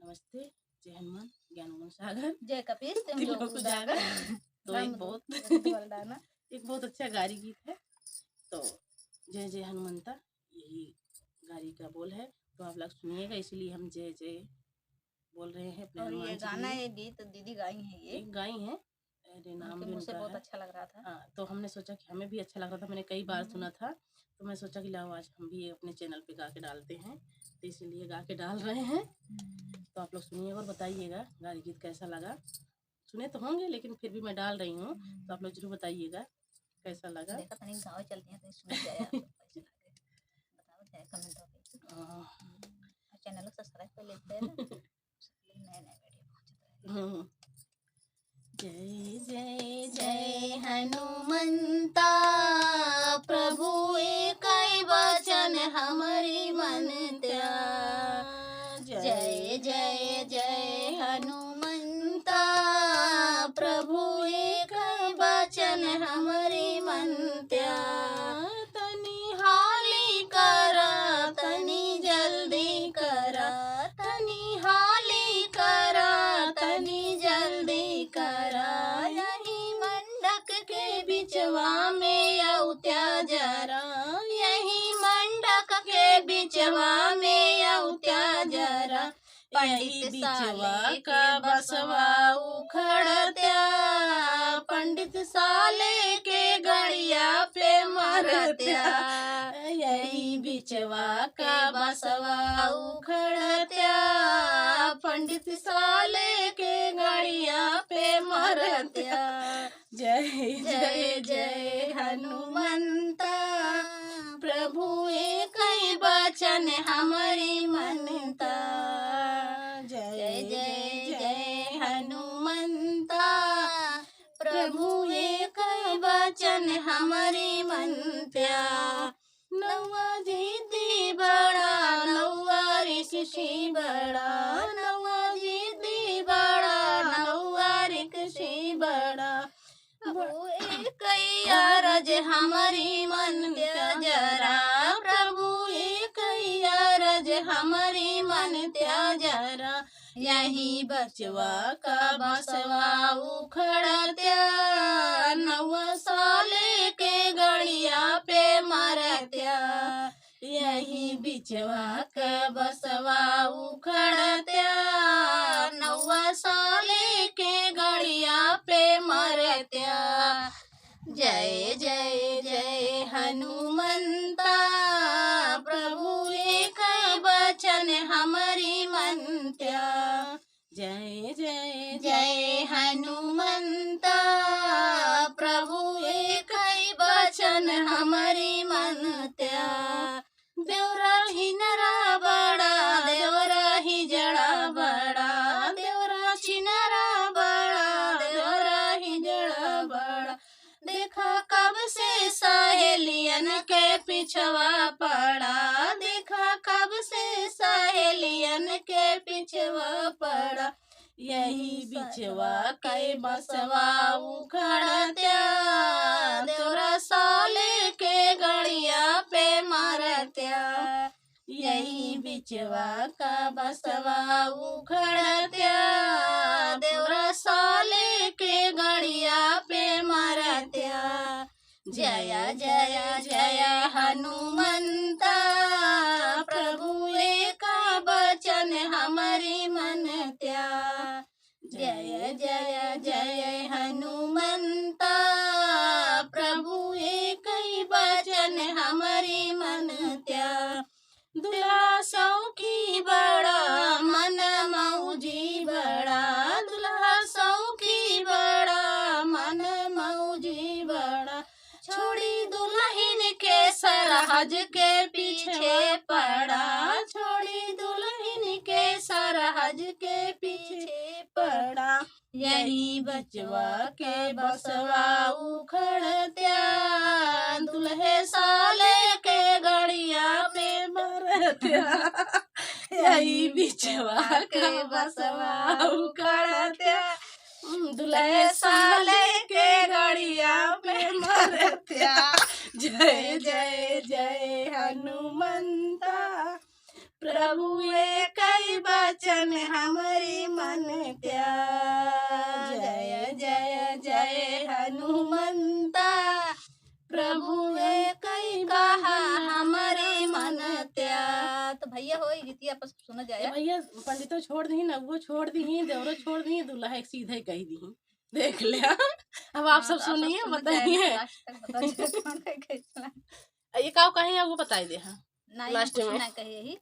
नमस्ते, जय हनुमान, ज्ञान गुण सागर, जय कपीस तुम दिलों लोग को जागर। तो एक बहुत अच्छा गारी गीत है। तो जय जय हनुमंता यही गारी का बोल है। तो आप लोग सुनिएगा, इसीलिए हम जय जय बोल रहे हैं अपने और हनुमान ये जी गाना के लिए। ये गीत दीदी गाई है, ये एक गाई है, अरे नाम भी मुझसे उनका बहुत है। अच्छा लग रहा था। हाँ, तो हमने सोचा कि हमें भी अच्छा लग रहा था, मैंने कई बार सुना था, तो मैं सोचा कि लाओ आज हम भी अपने चैनल पे गा के डालते हैं, तो इसीलिए गा के डाल रहे हैं। तो आप लोग सुनिएगा और बताइएगा गारी गीत कैसा लगा। सुने तो होंगे लेकिन फिर भी मैं डाल रही हूँ, तो आप लोग जरूर बताइएगा कैसा लगा। देखा तनी गाँव चलते हैं तो सुन जाया तो कैसा लगे बताओ, चाहे कमेंट पे। और चैनल को सब्सक्राइब कर लेते हैं ना, नए नए वीडियो पहुंचते रहेंगे। जय जय जय हनुमंता, प्रभु एक वचन हमारी मनत्या। जय जय जय हनुमंता, प्रभु एक वचन हमारी मनत्या। तनी हाली करा, तनी जल्दी करा, तनी हाली करा, तनी जल्दी करा। यही मंडक के बिचवा में औत्या जरा, यही मंडक के बिचवा में औत्या जरा। यही बिचवा का बसवा उखड़त्या, पंडित साले के गड़िया पे मरत्या। यही बिचवा का बसवा उखड़त्या, पंडित साले के गड़िया पे मरत्या। जय जय जय हनुमंता, प्रभु एक वचन हमारी मनता। जय जय जय हनुमंता, प्रभु एक वचन हमारी मनत्या। नौवा जीती बड़ा, नौवा ऋषि बड़ा, नौवा जीती बड़ा, नौवा ऋषि बड़ा। प्रभु एक अरज हमारी मनत्या जरा, प्रभु एक अरज हमारी मनत्या जरा। यही बचवा का बसवा उखड़त्या, नौवा साले के गड़िया पे मरत्या। यही बिचवा का बसवा उखड़त्या, नौवा साले के गड़िया पे मरत्या। जय जय जय हनुमंता, प्रभु एक वचन हमारी मनत्या। जय जय जय हनुमंता, प्रभु एक वचन हमारी मनत्या। देवरा ही नरा बड़ा, देवरा ही जड़ा बड़ा, देवरा छिनरा बड़ा, देवरा ही जड़ा बड़ा। देखा कब से सहेलियन के पिछवा पड़ा, देखा कब से सहेलियन के पिछवा पड़ा। यही बिचवा के बसवा उखड़त्या, देवरा साले के गड़िया पे मरत्या। यही बिचवा का बसवा उखड़त्या, देवरा साले के गड़िया पे मरत्या। जय जय जय हनुमंता, प्रभु एक वचन हमारी मनत्या। जय जय जय हनुमंता, प्रभु एक वचन हमारी मनत्या। दुल्हा सौखी बड़ा, मन मौजी बड़ा, दुल्हा सौखी बड़ा, मन मौजी बड़ा। छोड़ी दुल्हन के सरहज के पीछे पड़ा, छोड़ी दुल्हन के सरहज के पीछे पड़ा। यही बचवा के बसवा उखड़त्या, दुल्हे साले के गड़िया पे मरत्या। यही बिचवा के बसवा उखड़त्या, दुल्हे साले के गड़िया पे मरत्या। जय जय जय हनुमंता, प्रभु एक बचन हमरी मन त्याग। जय जय जय हनुमंता प्रभु कई कहा हमारे मन त्याग। तो भैया हो गीतिया पर सुना जाए। भैया पंडितो छोड़ दी ना, वो छोड़ दी, देवरो छोड़ दी, दूल्हा एक सीधे कह दी। देख लिया। अब आप सब सुनिए, बताइए ये का कहीं आपको बताई दे। हाँ लास्ट में कहे यही